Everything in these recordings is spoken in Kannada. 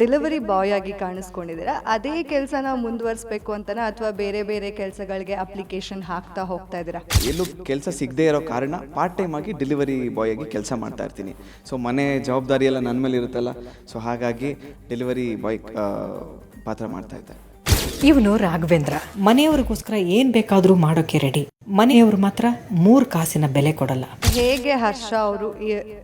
ಡೆಲಿವರಿ ಬಾಯ್ ಆಗಿ ಕಾಣಿಸ್ಕೊಂಡಿದ್ದೀರಾ. ಅದೇ ಕೆಲಸನ ಮುಂದುವರಿಸಬೇಕು ಅಂತನಾ ಅಥವಾ ಬೇರೆ ಬೇರೆ ಕೆಲಸಗಳಿಗೆ ಅಪ್ಲಿಕೇಶನ್ ಹಾಕ್ತಾ ಹೋಗ್ತಾ ಇದ್ದೀರಾ? ಎಲ್ಲೂ ಕೆಲಸ ಸಿಗದೇ ಇರೋ ಕಾರಣ ಪಾರ್ಟ್ ಟೈಮ್ ಆಗಿ ಡೆಲಿವರಿ ಬಾಯ್ ಆಗಿ ಕೆಲಸ ಮಾಡ್ತಾ ಇರ್ತೀನಿ. ಸೊ ಮನೆ ಜವಾಬ್ದಾರಿ ಎಲ್ಲ ನನ್ನ ಮೇಲೆ ಇರುತ್ತಲ್ಲ, ಸೊ ಹಾಗಾಗಿ ಡೆಲಿವರಿ ಬಾಯ್ ಪಾತ್ರ ಮಾಡ್ತಾ ಇದ್ದೆ. ಇವನು ರಾಘವೇಂದ್ರ ಮನೆಯವ್ರಿಗೋಸ್ಕರ ಏನ್ ಬೇಕಾದ್ರೂ ಮಾಡೋಕೆ ರೆಡಿ. ಮನೆಯವರು ಮಾತ್ರ 3 ಕಾಸಿನ ಬೆಲೆ ಕೊಡಲ್ಲ. ಹೇಗೆ ಹರ್ಷ ಅವರು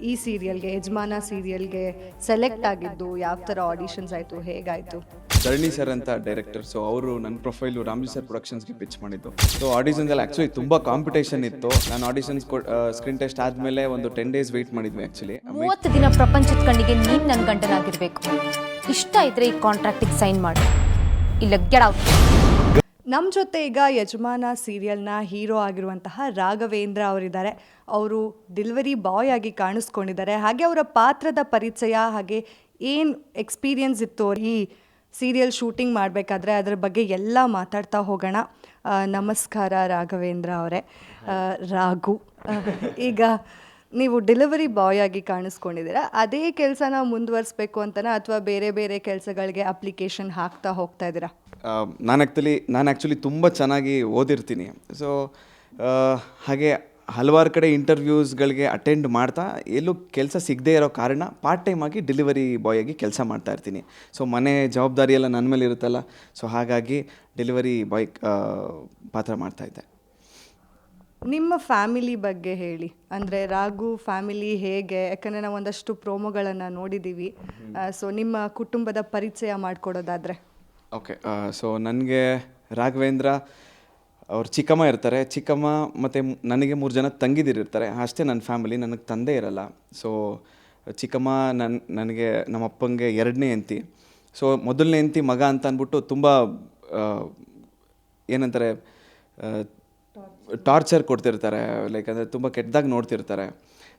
ಈ ಸೀರಿಯಲ್ಗೆ, ಯಜಮಾನ ಸೀರಿಯಲ್ಗೆ ಸೆಲೆಕ್ಟ್ ಆಗಿದ್ದು? ಯಾವ ಥರ ಆಡಿಷನ್ಸ್ ಆಯಿತು, ಹೇಗಾಯಿತು? ಧರಣಿ ಸರ್ ಅಂತ ಡೈರೆಕ್ಟರ್, ಸೊ ಅವರು ನನ್ನ ಪ್ರೊಫೈಲು ರಾಮ್ಜಿ ಸರ್ ಪ್ರೊಡಕ್ಷನ್ಸ್ಗೆ ಪಿಚ್ ಮಾಡಿದ್ದು. ಸೊ ಆಡಿಷನ್ಸ್ ಎಲ್ಲ ಆ್ಯಕ್ಚುಲಿ ತುಂಬ ಕಾಂಪಿಟೇಷನ್ ಇತ್ತು. ನಾನು ಆಡಿಷನ್ಸ್ ಸ್ಕ್ರೀನ್ ಟೆಸ್ಟ್ ಆದಮೇಲೆ ಒಂದು 10 days ವೆಯ್ಟ್ ಮಾಡಿದ್ವಿ. ಆ್ಯಕ್ಚುಲಿ 30 ದಿನ ಪ್ರಪಂಚದ ಕಣ್ಣಿಗೆ ನೀನು ನನ್ನ ಗಂಟನಾಗಿರ್ಬೇಕು. ಇಷ್ಟ ಇದ್ರೆ ಈ ಕಾಂಟ್ರಾಕ್ಟಿಗೆ ಸೈನ್ ಮಾಡಿ, ಇಲ್ಲ ಗೆಟ್ ಔಟ್. ನಮ್ಮ ಜೊತೆ ಈಗ ಯಜಮಾನ ಸೀರಿಯಲ್ನ ಹೀರೋ ಆಗಿರುವಂತಹ ರಾಘವೇಂದ್ರ ಅವರಿದ್ದಾರೆ. ಅವರು ಡೆಲಿವರಿ ಬಾಯ್ ಆಗಿ ಕಾಣಿಸ್ಕೊಂಡಿದ್ದಾರೆ. ಹಾಗೆ ಅವರ ಪಾತ್ರದ ಪರಿಚಯ, ಹಾಗೆ ಏನು ಎಕ್ಸ್ಪೀರಿಯನ್ಸ್ ಇತ್ತು ಈ ಸೀರಿಯಲ್ ಶೂಟಿಂಗ್ ಮಾಡಬೇಕಾದ್ರೆ, ಅದರ ಬಗ್ಗೆ ಎಲ್ಲ ಮಾತಾಡ್ತಾ ಹೋಗೋಣ. ನಮಸ್ಕಾರ ರಾಘವೇಂದ್ರ ಅವರೇ. ರಾಘು, ಈಗ ನೀವು ಡೆಲಿವರಿ ಬಾಯ್ ಆಗಿ ಕಾಣಿಸ್ಕೊಂಡಿದ್ದೀರಾ. ಅದೇ ಕೆಲಸನ ಮುಂದುವರಿಸಬೇಕು ಅಂತನಾ ಅಥವಾ ಬೇರೆ ಬೇರೆ ಕೆಲಸಗಳಿಗೆ ಅಪ್ಲಿಕೇಶನ್ ಹಾಕ್ತಾ ಹೋಗ್ತಾ ಇದ್ದೀರಾ? ನಾನು ಆ್ಯಕ್ಚುಲಿ ತುಂಬ ಚೆನ್ನಾಗಿ ಓದಿರ್ತೀನಿ. ಸೊ ಹಾಗೆ ಹಲವಾರು ಕಡೆ ಇಂಟರ್ವ್ಯೂಸ್ಗಳಿಗೆ ಅಟೆಂಡ್ ಮಾಡ್ತಾ ಎಲ್ಲೂ ಕೆಲಸ ಸಿಗದೇ ಇರೋ ಕಾರಣ ಪಾರ್ಟ್ ಟೈಮ್ ಆಗಿ ಡೆಲಿವರಿ ಬಾಯ್ ಆಗಿ ಕೆಲಸ ಮಾಡ್ತಾ ಇರ್ತೀನಿ. ಸೊ ಮನೆ ಜವಾಬ್ದಾರಿ ಎಲ್ಲ ನನ್ನ ಮೇಲೆ ಇರುತ್ತಲ್ಲ, ಸೊ ಹಾಗಾಗಿ ಡೆಲಿವರಿ ಬಾಯ್ ಪಾತ್ರ ಮಾಡ್ತಾಯಿದ್ದೆ. ನಿಮ್ಮ ಫ್ಯಾಮಿಲಿ ಬಗ್ಗೆ ಹೇಳಿ. ಅಂದರೆ ರಾಘು ಫ್ಯಾಮಿಲಿ ಹೇಗೆ? ಯಾಕಂದರೆ ನಾವು ಒಂದಷ್ಟು ಪ್ರೋಮೋಗಳನ್ನು ನೋಡಿದ್ದೀವಿ. ಸೊ ನಿಮ್ಮ ಕುಟುಂಬದ ಪರಿಚಯ ಮಾಡಿಕೊಡೋದಾದರೆ. ಓಕೆ, ಸೊ ನನಗೆ ರಾಘವೇಂದ್ರ ಅವ್ರ ಚಿಕ್ಕಮ್ಮ ಇರ್ತಾರೆ. ಚಿಕ್ಕಮ್ಮ ಮತ್ತು ನನಗೆ 3 ಜನ ತಂಗಿದಿರಿರ್ತಾರೆ. ಅಷ್ಟೇ ನನ್ನ ಫ್ಯಾಮಿಲಿ. ನನಗೆ ತಂದೆ ಇರಲ್ಲ. ಸೊ ಚಿಕ್ಕಮ್ಮ ನನಗೆ ನಮ್ಮ ಅಪ್ಪಂಗೆ 2ನೇ ಹೆಂಡತಿ. ಸೊ ಮೊದಲನೇ ಹೆಂಡತಿ ಮಗ ಅಂತ ಅಂದ್ಬಿಟ್ಟು ತುಂಬ ಏನಂತಾರೆ, ಟಾರ್ಚರ್ ಕೊಡ್ತಿರ್ತಾರೆ. ಲೈಕ್ ಅಂದರೆ ತುಂಬ ಕೆಟ್ಟದಾಗಿ ನೋಡ್ತಿರ್ತಾರೆ.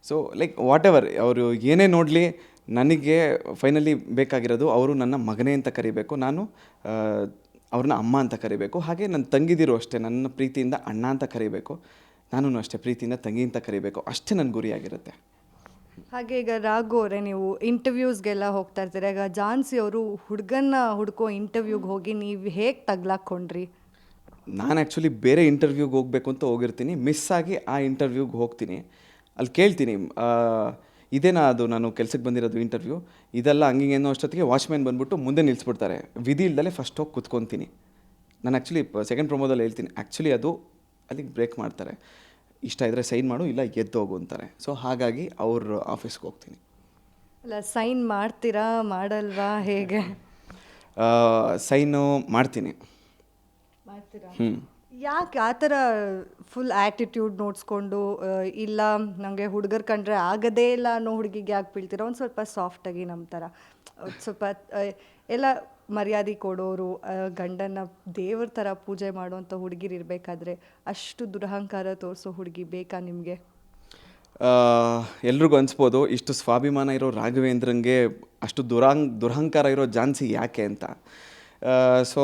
ಸೊ ಲೈಕ್ ವಾಟ್ ಎವರ್ ಅವರು ಏನೇ ನೋಡಲಿ, ನನಗೆ ಫೈನಲಿ ಬೇಕಾಗಿರೋದು ಅವರು ನನ್ನ ಮಗನೇ ಅಂತ ಕರಿಬೇಕು, ನಾನು ಅವ್ರನ್ನ ಅಮ್ಮ ಅಂತ ಕರಿಬೇಕು. ಹಾಗೆ ನನ್ನ ತಂಗಿದಿರು ಅಷ್ಟೇ, ನನ್ನ ಪ್ರೀತಿಯಿಂದ ಅಣ್ಣ ಅಂತ ಕರಿಬೇಕು, ನಾನು ಅಷ್ಟೇ ಪ್ರೀತಿಯಿಂದ ತಂಗಿ ಅಂತ ಕರಿಬೇಕು. ಅಷ್ಟೇ ನನ್ನ ಗುರಿಯಾಗಿರುತ್ತೆ. ಹಾಗೆ ಈಗ ರಾಘು ಅವರೇ, ನೀವು ಇಂಟರ್ವ್ಯೂಸ್ಗೆಲ್ಲ ಹೋಗ್ತಾ ಇರ್ತೀರ. ಈಗ ಜಾನ್ಸಿ ಅವರು ಹುಡುಗನ್ನ ಹುಡ್ಕೋ ಇಂಟರ್ವ್ಯೂಗೆ ಹೋಗಿ ನೀವು ಹೇಗೆ ತಗ್ಲಾಕೊಂಡ್ರಿ? ನಾನು ಆ್ಯಕ್ಚುಲಿ ಬೇರೆ ಇಂಟರ್ವ್ಯೂಗೆ ಹೋಗಬೇಕು ಅಂತ ಹೋಗಿರ್ತೀನಿ. ಮಿಸ್ ಆಗಿ ಆ ಇಂಟರ್ವ್ಯೂಗೆ ಹೋಗ್ತೀನಿ. ಅಲ್ಲಿ ಕೇಳ್ತೀನಿ, ಇದೇನಾ ಅದು ನಾನು ಕೆಲಸಕ್ಕೆ ಬಂದಿರೋದು ಇಂಟರ್ವ್ಯೂ, ಇದೆಲ್ಲ ಹಂಗಿಂಗೇನೋ ಅಷ್ಟೊತ್ತಿಗೆ ವಾಚ್ಮ್ಯಾನ್ ಬಂದುಬಿಟ್ಟು ಮುಂದೆ ನಿಲ್ಲಿಸ್ಬಿಡ್ತಾರೆ. ವಿಧಿ ಇಲ್ದಲೇ ಫಸ್ಟ್ ಹೋಗಿ ಕುತ್ಕೊತೀನಿ. ನಾನು ಆ್ಯಕ್ಚುಲಿ ಸೆಕೆಂಡ್ ಪ್ರೊಮೋದಲ್ಲಿ ಹೇಳ್ತೀನಿ, ಆ್ಯಕ್ಚುಲಿ ಅದು ಅಲ್ಲಿಗೆ ಬ್ರೇಕ್ ಮಾಡ್ತಾರೆ. ಇಷ್ಟ ಇದ್ದರೆ ಸೈನ್ ಮಾಡು, ಇಲ್ಲ ಎದ್ದೋಗು ಅಂತಾರೆ. ಸೊ ಹಾಗಾಗಿ ಅವ್ರ ಆಫೀಸ್ಗೆ ಹೋಗ್ತೀನಿ. ಅಲ್ಲ, ಸೈನ್ ಮಾಡ್ತೀರಾ ಮಾಡಲ್ವಾ, ಹೇಗೆ? ಸೈನು ಮಾಡ್ತೀನಿ. ಯಾಕೆ ಆ ಥರ ಫುಲ್ ಆ್ಯಟಿಟ್ಯೂಡ್ ನೋಡಿಸ್ಕೊಂಡು, ಇಲ್ಲ ನನಗೆ ಹುಡುಗರು ಕಂಡ್ರೆ ಆಗದೇ ಇಲ್ಲ ಅನ್ನೋ ಹುಡುಗಿಗೆ ಯಾಕೆ ಬೀಳ್ತೀರ? ಒಂದು ಸ್ವಲ್ಪ ಸಾಫ್ಟಾಗಿ ನಮ್ಮ ಥರ ಸ್ವಲ್ಪ ಎಲ್ಲ ಮರ್ಯಾದೆ ಕೊಡೋರು, ಗಂಡನ ದೇವ್ರ ಥರ ಪೂಜೆ ಮಾಡುವಂಥ ಹುಡುಗಿರು ಇರಬೇಕಾದ್ರೆ ಅಷ್ಟು ದುರಹಂಕಾರ ತೋರಿಸೋ ಹುಡುಗಿ ಬೇಕಾ ನಿಮಗೆ? ಎಲ್ರಿಗೂ ಅನಿಸ್ಬೋದು, ಇಷ್ಟು ಸ್ವಾಭಿಮಾನ ಇರೋ ರಾಘವೇಂದ್ರಂಗೆ ಅಷ್ಟು ದುರಹಂಕಾರ ಇರೋ ಜಾನ್ಸಿ ಯಾಕೆ ಅಂತ. ಸೊ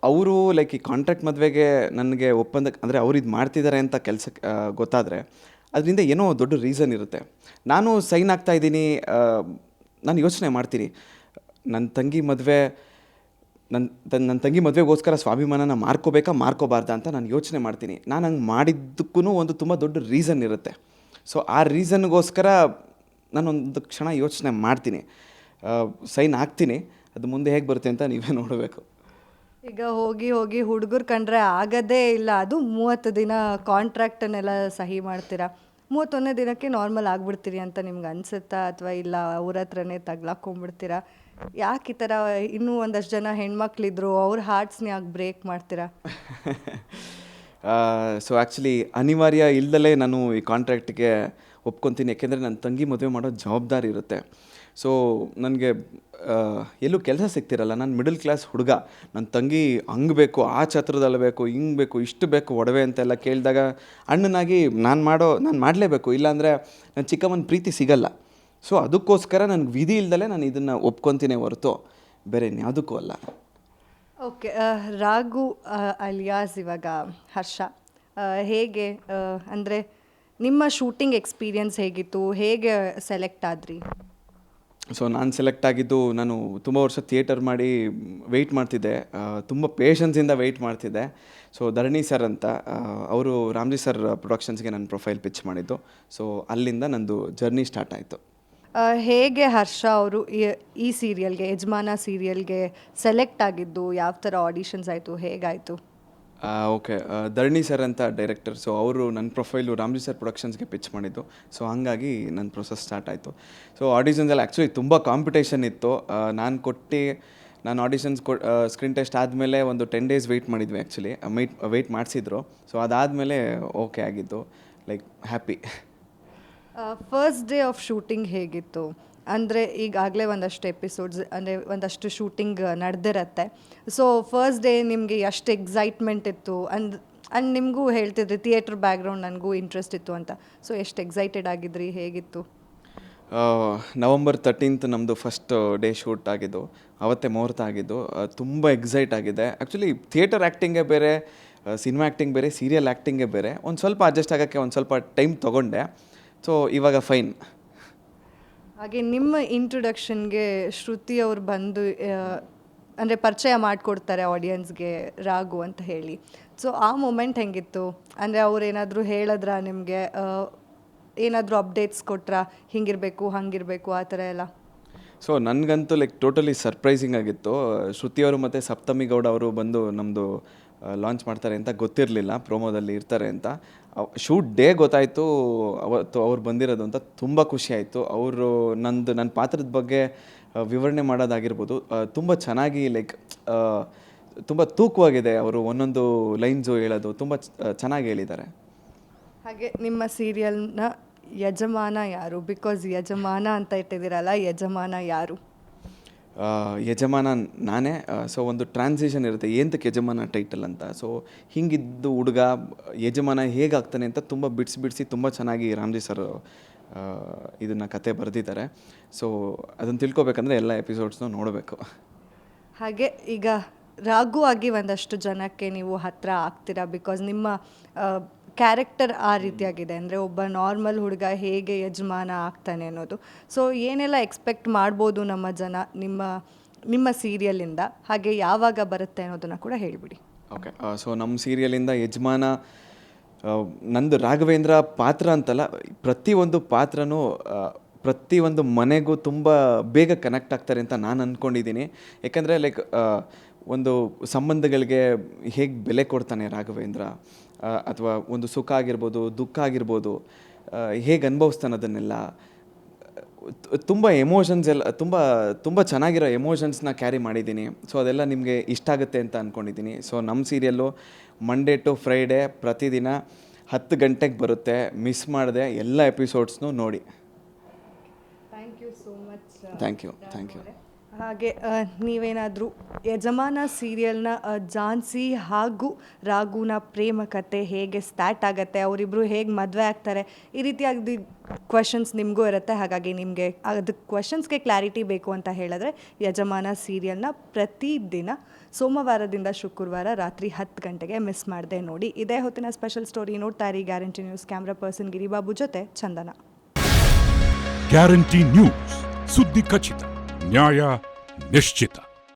ಅವರು ಲೈಕ್ ಈ ಕಾಂಟ್ರಾಕ್ಟ್ ಮದುವೆಗೆ ನನಗೆ ಒಪ್ಪಂದಕ್ಕೆ, ಅಂದರೆ ಅವ್ರು ಇದು ಮಾಡ್ತಿದ್ದಾರೆ ಅಂತ ಕೆಲಸಕ್ಕೆ ಗೊತ್ತಾದರೆ ಅದರಿಂದ ಏನೋ ದೊಡ್ಡ ರೀಸನ್ ಇರುತ್ತೆ. ನಾನು ಸೈನ್ ಆಗ್ತಾಯಿದ್ದೀನಿ, ನಾನು ಯೋಚನೆ ಮಾಡ್ತೀನಿ, ನನ್ನ ತಂಗಿ ಮದುವೆಗೋಸ್ಕರ ಸ್ವಾಭಿಮಾನನ ಮಾರ್ಕೋಬಾರ್ದ ಅಂತ ನಾನು ಯೋಚನೆ ಮಾಡ್ತೀನಿ. ನಾನು ಹಂಗೆ ಮಾಡಿದ್ದಕ್ಕೂ ಒಂದು ತುಂಬ ದೊಡ್ಡ ರೀಸನ್ ಇರುತ್ತೆ. ಸೊ ಆ ರೀಸನ್ಗೋಸ್ಕರ ನಾನೊಂದು ಕ್ಷಣ ಯೋಚನೆ ಮಾಡ್ತೀನಿ, ಸೈನ್ ಆಗ್ತೀನಿ. ಅದು ಮುಂದೆ ಹೇಗೆ ಬರುತ್ತೆ ಅಂತ ನೀವೇ ನೋಡಬೇಕು. ಈಗ ಹೋಗಿ ಹುಡುಗರು ಕಂಡ್ರೆ ಆಗದೇ ಇಲ್ಲ, ಅದು 30 ದಿನ ಕಾಂಟ್ರಾಕ್ಟನ್ನೆಲ್ಲ ಸಹಿ ಮಾಡ್ತೀರಾ. 31ನೇ ದಿನಕ್ಕೆ ನಾರ್ಮಲ್ ಆಗಿಬಿಡ್ತೀರಿ ಅಂತ ನಿಮ್ಗೆ ಅನಿಸುತ್ತಾ, ಅಥವಾ ಇಲ್ಲ ಅವ್ರ ಹತ್ರನೇ ತಗ್ಲಾಕೊಂಡ್ಬಿಡ್ತೀರಾ? ಯಾಕೆ ಈ ಥರ? ಇನ್ನೂ ಒಂದಷ್ಟು ಜನ ಹೆಣ್ಮಕ್ಳಿದ್ರು, ಅವ್ರ ಹಾರ್ಟ್ಸ್ನ ಯಾಕೆ ಬ್ರೇಕ್ ಮಾಡ್ತೀರಾ? ಸೊ ಆ್ಯಕ್ಚುಲಿ ಅನಿವಾರ್ಯ ಇಲ್ದಲೇ ನಾನು ಈ ಕಾಂಟ್ರಾಕ್ಟ್ಗೆ ಒಪ್ಕೊತೀನಿ. ಯಾಕೆಂದರೆ ನನ್ನ ತಂಗಿ ಮದುವೆ ಮಾಡೋ ಜವಾಬ್ದಾರಿ ಇರುತ್ತೆ. ಸೊ ನನಗೆ ಎಲ್ಲೂ ಕೆಲಸ ಸಿಗ್ತಿರಲ್ಲ. ನಾನು ಮಿಡಲ್ ಕ್ಲಾಸ್ ಹುಡುಗ. ನನ್ನ ತಂಗಿ ಹಂಗೆ ಬೇಕು, ಆ ಛತ್ರದಲ್ಲಿ ಬೇಕು, ಹಿಂಗೆ ಬೇಕು, ಇಷ್ಟು ಬೇಕು ಒಡವೆ ಅಂತೆಲ್ಲ ಕೇಳಿದಾಗ ಅಣ್ಣನಾಗಿ ನಾನು ಮಾಡಲೇಬೇಕು, ಇಲ್ಲಾಂದರೆ ನನ್ನ ಚಿಕ್ಕಮ್ಮನ ಪ್ರೀತಿ ಸಿಗಲ್ಲ. ಸೊ ಅದಕ್ಕೋಸ್ಕರ ನನಗೆ ವಿಧಿ ಇಲ್ದಲೇ ನಾನು ಇದನ್ನು ಒಪ್ಕೊತೀನಿ ಹೊರತು ಬೇರೆ ಯಾವುದಕ್ಕೂ ಅಲ್ಲ. ಓಕೆ, ರಾಘು ಅಲಿಯಾಸ್ ಇವಾಗ ಹರ್ಷ, ಹೇಗೆ ಅಂದರೆ ನಿಮ್ಮ ಶೂಟಿಂಗ್ ಎಕ್ಸ್ಪೀರಿಯನ್ಸ್ ಹೇಗಿತ್ತು? ಹೇಗೆ ಸೆಲೆಕ್ಟ್ ಆದ್ರಿ? ಸೊ ನಾನು ಸೆಲೆಕ್ಟ್ ಆಗಿದ್ದು, ನಾನು ತುಂಬ ವರ್ಷ ಥಿಯೇಟರ್ ಮಾಡಿ ವೆಯ್ಟ್ ಮಾಡ್ತಿದ್ದೆ, ತುಂಬ ಪೇಷನ್ಸಿಂದ ವೆಯ್ಟ್ ಮಾಡ್ತಿದ್ದೆ. ಸೊ ಧರಣಿ ಸರ್ ಅಂತ, ಅವರು ರಾಮ್ಜಿ ಸರ್ ಪ್ರೊಡಕ್ಷನ್ಸ್ಗೆ ನನ್ನ ಪ್ರೊಫೈಲ್ ಪಿಚ್ ಮಾಡಿದ್ದು. ಸೊ ಅಲ್ಲಿಂದ ನಂದು ಜರ್ನಿ ಸ್ಟಾರ್ಟ್ ಆಯಿತು. ಹೇಗೆ ಹರ್ಷ ಅವರು ಈ ಸೀರಿಯಲ್ಗೆ, ಯಜಮಾನ ಸೀರಿಯಲ್ಗೆ ಸೆಲೆಕ್ಟ್ ಆಗಿದ್ದು, ಯಾವ ಥರ ಆಡಿಷನ್ಸ್ ಆಯಿತು, ಹೇಗಾಯಿತು? ಓಕೆ, ಧರಣಿ ಸರ್ ಅಂತ ಡೈರೆಕ್ಟರ್. ಸೊ ಅವರು ನನ್ನ ಪ್ರೊಫೈಲು ರಾಮ್ಜಿ ಸರ್ ಪ್ರೊಡಕ್ಷನ್ಸ್ಗೆ ಪಿಚ್ ಮಾಡಿದ್ದು. ಸೊ ಹಾಗಾಗಿ ನನ್ನ ಪ್ರೊಸೆಸ್ ಸ್ಟಾರ್ಟ್ ಆಯಿತು. ಸೊ ಆಡಿಷನ್ಸಲ್ಲಿ ಆ್ಯಕ್ಚುಲಿ ತುಂಬ ಕಾಂಪಿಟೇಷನ್ ಇತ್ತು. ನಾನು ಆಡಿಷನ್ಸ್ ಸ್ಕ್ರೀನ್ ಟೆಸ್ಟ್ ಆದಮೇಲೆ ಒಂದು 10 days ವೆಯ್ಟ್ ಮಾಡಿದ್ವಿ. ಆ್ಯಕ್ಚುಲಿ ವೆಯ್ಟ್ ಮಾಡಿಸಿದ್ರು. ಸೊ ಅದಾದಮೇಲೆ ಓಕೆ ಆಗಿದ್ದು, like happy. First day of shooting ಹೇಗಿತ್ತು? ಅಂದರೆ ಈಗಾಗಲೇ ಒಂದಷ್ಟು ಎಪಿಸೋಡ್ಸ್, ಅಂದರೆ ಒಂದಷ್ಟು ಶೂಟಿಂಗ್ ನಡೆದಿರತ್ತೆ. ಸೊ ಫಸ್ಟ್ ಡೇ ನಿಮಗೆ ಎಷ್ಟು ಎಕ್ಸೈಟ್ಮೆಂಟ್ ಇತ್ತು? ಅಂಡ್ ನಿಮಗೂ ಹೇಳ್ತಿದ್ರಿ ಥಿಯೇಟ್ರ್ ಬ್ಯಾಕ್ಗ್ರೌಂಡ್ ನನಗೂ ಇಂಟ್ರೆಸ್ಟ್ ಇತ್ತು ಅಂತ. ಸೊ ಎಷ್ಟು ಎಕ್ಸೈಟೆಡ್ ಆಗಿದ್ರಿ, ಹೇಗಿತ್ತು? November 13th ನಮ್ಮದು ಫಸ್ಟ್ ಡೇ ಶೂಟ್ ಆಗಿದ್ದು, ಅವತ್ತೇ ಮುಹೂರ್ತ ಆಗಿದ್ದು. ತುಂಬ ಎಕ್ಸೈಟ್ ಆಗಿದೆ. ಆ್ಯಕ್ಚುಲಿ ಥಿಯೇಟರ್ ಆ್ಯಕ್ಟಿಂಗೇ ಬೇರೆ, ಸಿನಿಮಾ ಆ್ಯಕ್ಟಿಂಗ್ ಬೇರೆ, ಸೀರಿಯಲ್ ಆ್ಯಕ್ಟಿಂಗೇ ಬೇರೆ. ಒಂದು ಸ್ವಲ್ಪ ಅಡ್ಜಸ್ಟ್ ಆಗೋಕ್ಕೆ ಒಂದು ಸ್ವಲ್ಪ ಟೈಮ್ ತೊಗೊಂಡೆ. ಸೊ ಇವಾಗ ಫೈನ್. ಹಾಗೆ ನಿಮ್ಮ ಇಂಟ್ರೊಡಕ್ಷನ್ಗೆ ಶ್ರುತಿ ಅವ್ರು ಬಂದು ಅಂದರೆ ಪರಿಚಯ ಮಾಡಿಕೊಡ್ತಾರೆ ಆಡಿಯನ್ಸ್ಗೆ ರಾಘು ಅಂತ ಹೇಳಿ. ಸೊ ಆ ಮೂಮೆಂಟ್ ಹೆಂಗಿತ್ತು? ಅಂದರೆ ಅವ್ರು ಏನಾದರೂ ಹೇಳಿದ್ರ ನಿಮಗೆ, ಏನಾದರೂ ಅಪ್ಡೇಟ್ಸ್ ಕೊಟ್ರಾ, ಹಿಂಗಿರಬೇಕು ಹಂಗಿರಬೇಕು ಆ ಥರ ಎಲ್ಲ? ಸೊ ನನಗಂತೂ ಲೈಕ್ ಟೋಟಲಿ ಸರ್ಪ್ರೈಸಿಂಗ್ ಆಗಿತ್ತು. ಶ್ರುತಿಯವರು ಮತ್ತು ಸಪ್ತಮಿ ಗೌಡ ಅವರು ಬಂದು ನಮ್ಮದು ಲಾಂಚ್ ಮಾಡ್ತಾರೆ ಅಂತ ಗೊತ್ತಿರಲಿಲ್ಲ, ಪ್ರೋಮೋದಲ್ಲಿ ಇರ್ತಾರೆ ಅಂತ. ಶೂಟ್ ಡೇ ಗೊತ್ತಾಯಿತು ಅವತ್ತು ಅವ್ರು ಬಂದಿರೋದು ಅಂತ. ತುಂಬ ಖುಷಿ ಆಯಿತು. ಅವರು ನನ್ನ ಪಾತ್ರದ ಬಗ್ಗೆ ವಿವರಣೆ ಮಾಡೋದಾಗಿರ್ಬೋದು, ತುಂಬ ಚೆನ್ನಾಗಿ ಲೈಕ್ ತುಂಬ ತೂಕವಾಗಿದೆ. ಅವರು ಒಂದೊಂದು ಲೈನ್ಸು ಹೇಳೋದು ತುಂಬ ಚೆನ್ನಾಗಿ ಹೇಳಿದ್ದಾರೆ. ಹಾಗೆ ನಿಮ್ಮ ಸೀರಿಯಲ್ನ ಯಜಮಾನ ಯಾರು? ಬಿಕಾಸ್ ಯಜಮಾನ ಅಂತ ಇಟ್ಟಿದ್ದೀರಲ್ಲ, ಯಜಮಾನ ಯಾರು? ಯಜಮಾನ ನಾನೇ. ಸೊ ಒಂದು ಟ್ರಾನ್ಸಿಷನ್ ಇರುತ್ತೆ, ಏನಕ್ಕೆ ಯಜಮಾನ ಟೈಟಲ್ ಅಂತ. ಸೊ ಹಿಂಗಿದ್ದು ಹುಡುಗ ಯಜಮಾನ ಹೇಗಾಗ್ತಾನೆ ಅಂತ ತುಂಬ ಬಿಡಿಸಿ ತುಂಬ ಚೆನ್ನಾಗಿ ರಾಮ್ಜಿ ಸರ್ ಇದನ್ನು ಕತೆ ಬರೆದಿದ್ದಾರೆ. ಸೊ ಅದನ್ನು ತಿಳ್ಕೊಬೇಕಂದ್ರೆ ಎಲ್ಲ ಎಪಿಸೋಡ್ಸ್ನೂ ನೋಡಬೇಕು. ಹಾಗೆ ಈಗ ರಾಘು ಆಗಿ ಒಂದಷ್ಟು ಜನಕ್ಕೆ ನೀವು ಹತ್ತಿರ ಆಗ್ತೀರಾ, ಬಿಕಾಸ್ ನಿಮ್ಮ ಕ್ಯಾರೆಕ್ಟರ್ ಆ ರೀತಿಯಾಗಿದೆ. ಅಂದರೆ ಒಬ್ಬ ನಾರ್ಮಲ್ ಹುಡುಗ ಹೇಗೆ ಯಜಮಾನ ಆಗ್ತಾನೆ ಅನ್ನೋದು. ಸೊ ಏನೆಲ್ಲ ಎಕ್ಸ್ಪೆಕ್ಟ್ ಮಾಡ್ಬೋದು ನಮ್ಮ ಜನ ನಿಮ್ಮ ಸೀರಿಯಲಿಂದ? ಹಾಗೆ ಯಾವಾಗ ಬರುತ್ತೆ ಅನ್ನೋದನ್ನು ಕೂಡ ಹೇಳಿಬಿಡಿ. ಓಕೆ, ಸೊ ನಮ್ಮ ಸೀರಿಯಲಿಂದ ಯಜಮಾನ, ನಂದು ರಾಘವೇಂದ್ರ ಪಾತ್ರ ಅಂತಲ್ಲ, ಪ್ರತಿಯೊಂದು ಪಾತ್ರನೂ ಪ್ರತಿಯೊಂದು ಮನೆಗೂ ತುಂಬ ಬೇಗ ಕನೆಕ್ಟ್ ಆಗ್ತಾರೆ ಅಂತ ನಾನು ಅಂದ್ಕೊಂಡಿದ್ದೀನಿ. ಯಾಕಂದರೆ ಲೈಕ್ ಒಂದು ಸಂಬಂಧಗಳಿಗೆ ಹೇಗೆ ಬೆಲೆ ಕೊಡ್ತಾನೆ ರಾಘವೇಂದ್ರ, ಅಥವಾ ಒಂದು ಸುಖ ಆಗಿರ್ಬೋದು, ದುಃಖ ಆಗಿರ್ಬೋದು, ಹೇಗೆ ಅನುಭವಿಸ್ತಾನೆ ಅದನ್ನೆಲ್ಲ. ತುಂಬ ಎಮೋಷನ್ಸ್ ಎಲ್ಲ ತುಂಬ ಚೆನ್ನಾಗಿರೋ ಎಮೋಷನ್ಸ್ನ ಕ್ಯಾರಿ ಮಾಡಿದ್ದೀನಿ. ಸೊ ಅದೆಲ್ಲ ನಿಮಗೆ ಇಷ್ಟ ಆಗುತ್ತೆ ಅಂತ ಅಂದ್ಕೊಂಡಿದ್ದೀನಿ. ಸೊ ನಮ್ಮ ಸೀರಿಯಲ್ಲು ಮಂಡೇ ಟು ಫ್ರೈಡೇ ಪ್ರತಿದಿನ 10 ಗಂಟೆಗೆ ಬರುತ್ತೆ. ಮಿಸ್ ಮಾಡದೆ ಎಲ್ಲ ಎಪಿಸೋಡ್ಸ್ನೂ ನೋಡಿ. Thank you so much. Thank you. ಹಾಗೆ ನೀವೇನಾದರೂ ಯಜಮಾನ ಸೀರಿಯಲ್ನ ಝಾನ್ಸಿ ಹಾಗೂ ರಾಘುನ ಪ್ರೇಮ ಕತೆ ಹೇಗೆ ಸ್ಟಾರ್ಟ್ ಆಗುತ್ತೆ, ಅವರಿಬ್ಬರು ಹೇಗೆ ಮದುವೆ ಆಗ್ತಾರೆ, ಈ ರೀತಿಯಾಗಿ ಕ್ವೆಶನ್ಸ್ ನಿಮಗೂ ಇರುತ್ತೆ. ಹಾಗಾಗಿ ನಿಮಗೆ ಅದಕ್ಕೆ ಕ್ವೆಶನ್ಸ್ಗೆ ಕ್ಲಾರಿಟಿ ಬೇಕು ಅಂತ ಹೇಳಿದ್ರೆ ಯಜಮಾನ ಸೀರಿಯಲ್ನ ಪ್ರತಿದಿನ ಸೋಮವಾರದಿಂದ ಶುಕ್ರವಾರ ರಾತ್ರಿ 10 ಗಂಟೆಗೆ ಮಿಸ್ ಮಾಡದೆ ನೋಡಿ. ಇದೇ ಹೊತ್ತಿನ ಸ್ಪೆಷಲ್ ಸ್ಟೋರಿ ನೋಡ್ತಾ ಇರಿ guarantee news. Camera person Giribabu ಜೊತೆ ಚಂದನ. ಗ್ಯಾರಂಟಿ ನ್ಯೂಸ್, ಸುದ್ದಿ ಖಚಿತ, ನ್ಯಾಯ ನಿಶ್ಚಿತ.